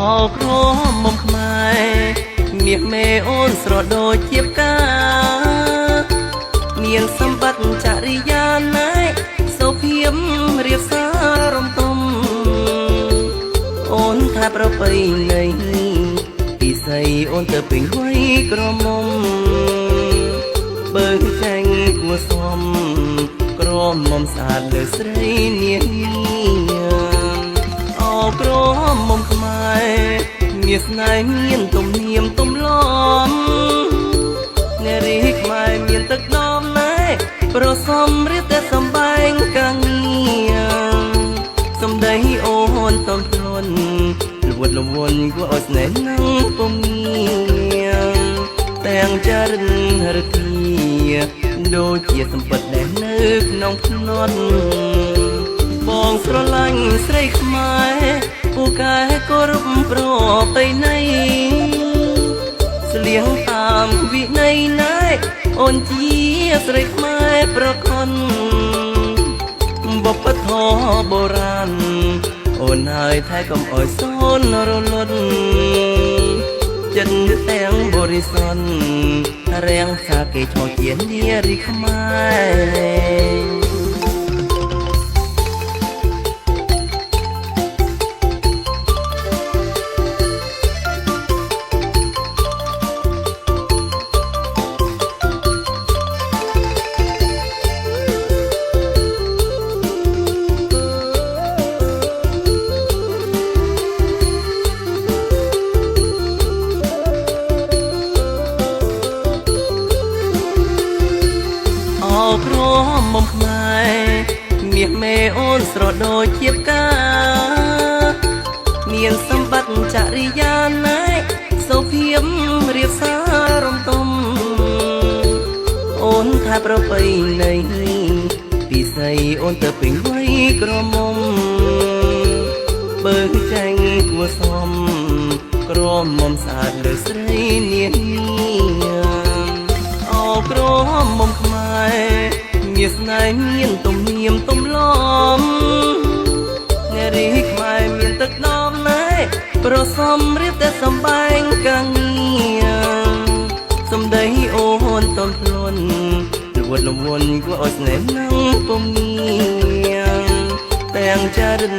អោក្រមុំខ្មែរមាសមេអូនស្រដូចជាផ្កាមានសម្បត្តិចរិយាណែសុភាពរៀបសាររំទុំអូនថាប្រពៃណីពិសីអូនទៅពេញវ័យក្រមុំបើចាញ់គួសមក្រមុំស្អាតលើស្រីនាងអោក្រមុំខ្មែរមានស្នេហ៍មានទំនៀមទម្លាប់នារីខ្មែរមានទឹកដមណែប្រសំរៀបតែសំបែងកាងារសំដីអូនតំភ្លន់លួតលវន់គួរឲ្យស្នេហ៍នឹងពុំងារទាំងចរិតរធាដូចជាសម្បត្តិដែលនៅក្នុងភ្នត់បងស្រឡាញ់ស្រីខ្មែរពូកែគោរពប្រពៃណីស្លៀងតាមវិន័យណែអូនជាស្រីខ្មែរប្រខនបបធបុរាណអូនហើយថែកុំអោយសូនរលត់ចិត្តទាំងបរិសុទ្ធរាំងសាគេឈ្មោះជានារីខ្មែរក្រមុំខ្មែរមាសមេអូនស្រដូចជាផ្កាមានសម្បត្តិចរិយាណែសុភាពរៀបសាររំទុំអូនថាប្រពៃណីពិសីអូនទៅពេញវ័យក្រមុំបើចាញ់គួសមក្រមុំស្អាតលើស្រីនាងអោក្រមុំខ្មែរមានស្នេហ៍មានទំនៀមទម្លាប់នារីខ្មែរមានទឹកដមណែប្រសំរៀបតែសំបែងកាងារសំដីអូនតំភ្លន់លួតលវន់គួរឲ្យស្នេហ៍នឹងពុំងារទាំងចរិត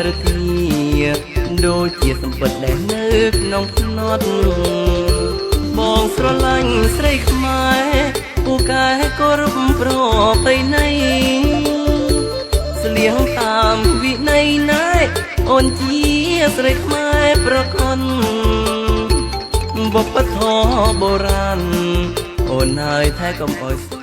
រធាដូចជាសម្បត្តិដែលនៅក្នុងភ្នត់បងស្រឡាញ់ស្រីខ្មែរពូកែគោរពប្រពៃណីស្លៀងតាមវិន័យណែអូនជាស្រីខ្មែរប្រខនបបធបុរាណអូនហើយថែកុំអោយ